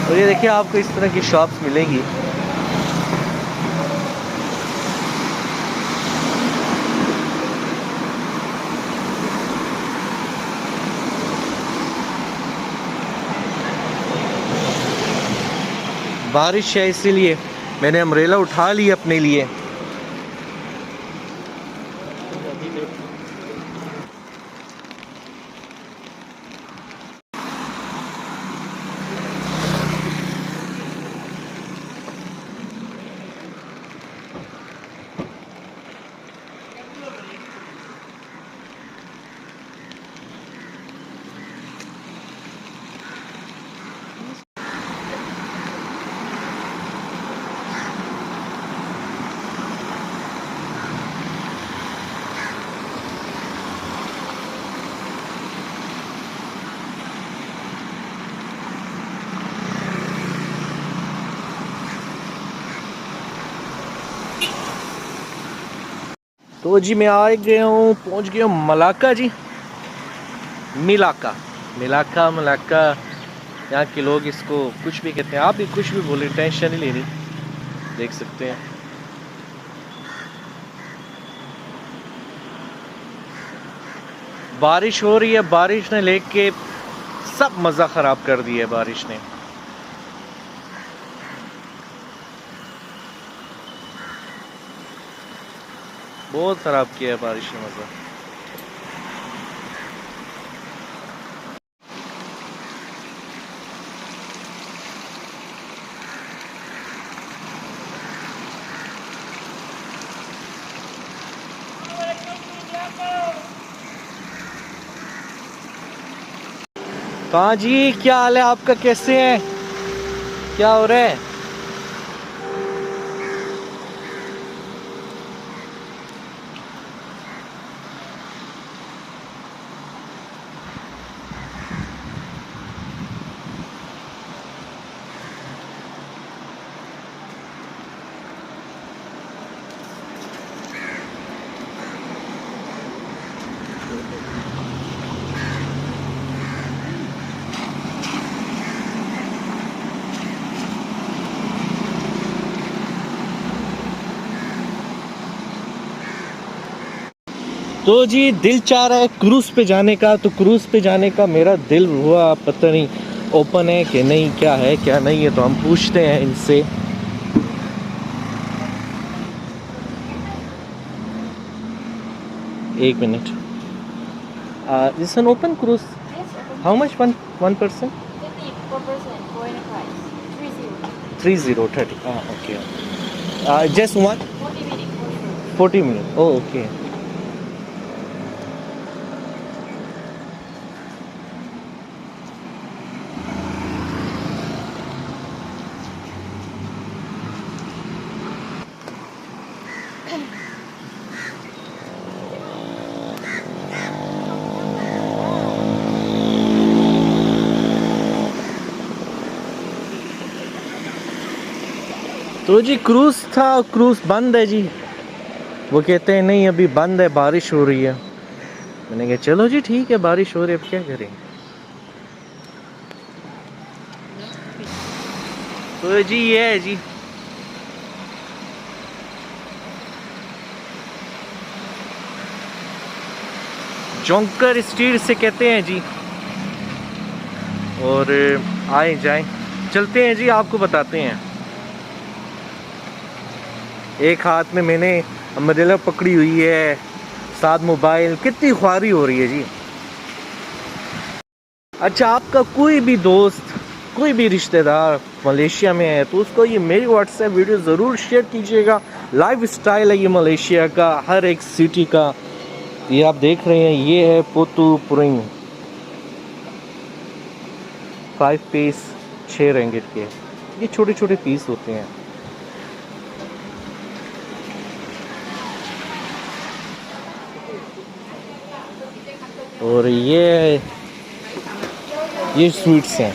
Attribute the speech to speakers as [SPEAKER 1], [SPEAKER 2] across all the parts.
[SPEAKER 1] तो ये देखिए आपको इस तरह की शॉप्स मिलेगी। बारिश है इसीलिए मैंने अम्ब्रेला उठा ली अपने लिए। तो जी मैं आ गया हूँ, पहुँच गया हूँ मलाका जी। मिलाका मिलाका मलाका, यहाँ के लोग इसको कुछ भी कहते हैं, आप भी कुछ भी बोले, टेंशन नहीं लेनी। देख सकते हैं बारिश हो रही है, बारिश ने लेके सब मज़ा ख़राब कर दिया है बारिश ने। बहुत ख़राब किया है बारिश ने मज़ा। कहाँ जी, क्या हाल है आपका, कैसे हैं, क्या हो रहा है? तो जी दिल चाह रहा है क्रूज़ पे जाने का, तो क्रूज़ पे जाने का मेरा दिल हुआ, पता नहीं ओपन है कि नहीं, क्या है क्या नहीं है, तो हम पूछते हैं इनसे। एक minute. This an open cruise?
[SPEAKER 2] Yes, open.
[SPEAKER 1] How much one person?
[SPEAKER 2] 50 per person for enterprise. 30.
[SPEAKER 1] 30 30, okay. Just one
[SPEAKER 2] 40 minutes for sure.
[SPEAKER 1] 40 minute, oh okay. तो जी क्रूज़ था, क्रूज़ बंद है जी। वो कहते हैं नहीं अभी बंद है, बारिश हो रही है। मैंने कहा चलो जी ठीक है, बारिश हो रही है, अब क्या करें। तो जी ये है जी, जोंकर स्ट्रीट से कहते हैं जी। और आए जाएं, चलते हैं जी, आपको बताते हैं। एक हाथ में मैंने अम्ब्रेला पकड़ी हुई है, साथ मोबाइल, कितनी ख्वारी हो रही है जी। अच्छा, आपका कोई भी दोस्त, कोई भी रिश्तेदार मलेशिया में है तो उसको ये मेरी व्हाट्सएप वीडियो ज़रूर शेयर कीजिएगा। लाइफ स्टाइल है ये मलेशिया का, हर एक सिटी का। ये आप देख रहे हैं, ये है पोतु पुरिंग, 5 पीस 6 रिंगिट के। ये छोटे छोटे पीस होते हैं। और ये स्वीट्स हैं।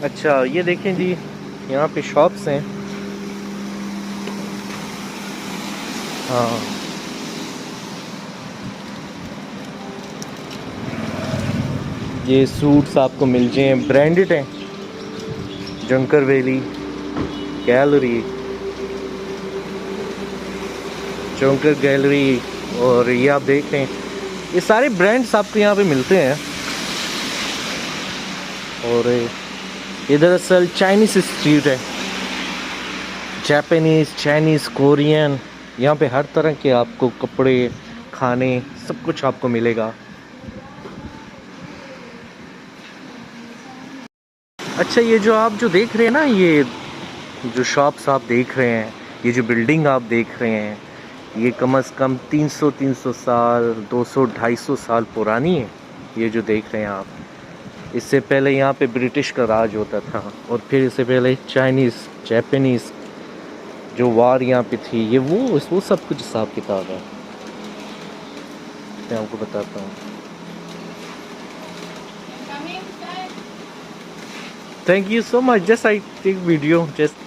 [SPEAKER 1] अच्छा ये देखें जी, यहाँ पे शॉप्स हैं। हाँ, ये सूट्स आपको मिल जाए, ब्रांडेड हैं। जंकर वैली, गैलरी, जंकर गैलरी, और ये आप देख रहे हैं, ये सारे ब्रांड्स आपको यहाँ पे मिलते हैं। और ये दरअसल चाइनीस स्ट्रीट है, जापानीज़, चाइनीज़, कोरियन, यहाँ पे हर तरह के आपको कपड़े, खाने, सब कुछ आपको मिलेगा। अच्छा, ये जो आप जो देख रहे हैं ना, ये जो शॉप्स आप देख रहे हैं, ये जो बिल्डिंग आप देख रहे हैं, ये कम से कम 300 साल, 200-250 साल पुरानी है। ये जो देख रहे हैं आप, इससे पहले यहाँ पे ब्रिटिश का राज होता था, और फिर इससे पहले चाइनीज़, जापानीज़ जो वार यहाँ पे थी, ये वो सब कुछ हिसाब किताब है, मैं आपको बताता हूँ। Thank you so much, just I take video just.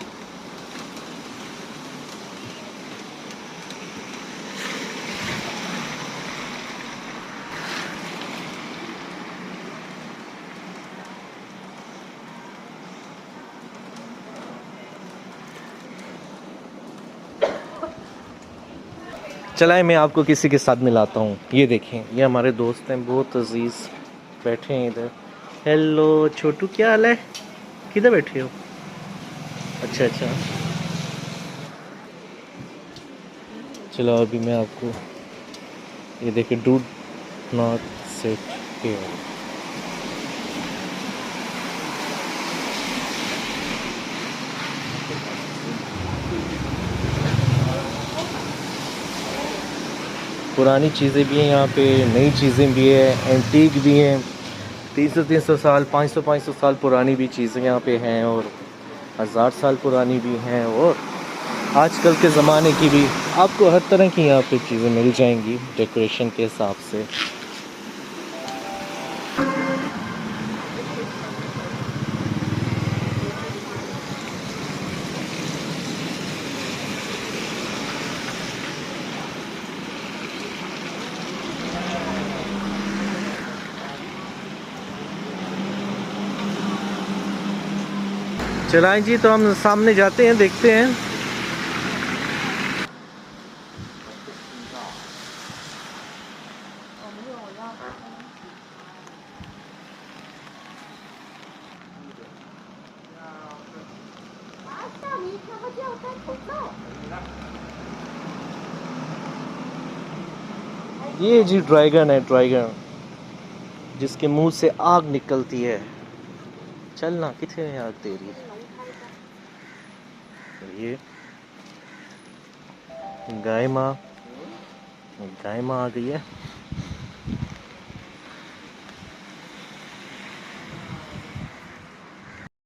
[SPEAKER 1] चलाए, मैं आपको किसी के साथ मिलाता हूँ। ये देखें, ये हमारे दोस्त हैं, बहुत अजीज बैठे हैं इधर। हेलो छोटू, क्या हाल है? किधर बैठे हो? अच्छा अच्छा, चलो अभी मैं आपको ये देखें, डू नॉट सिट हियर। पुरानी चीज़ें भी हैं यहाँ पे, नई चीज़ें भी हैं, एंटीक भी हैं। 300 साल, 500 साल पुरानी भी चीज़ें यहाँ पे हैं, और 1000 साल पुरानी भी हैं, और आजकल के ज़माने की भी। आपको हर तरह की यहाँ पे चीज़ें मिल जाएंगी डेकोरेशन के हिसाब से। चलाएं जी, तो हम सामने जाते हैं, देखते हैं। ये जी ड्रैगन है, ड्रैगन, जिसके मुंह से आग निकलती है। चलना कितने में आग तेरी। ये गाय माँ आ गई है।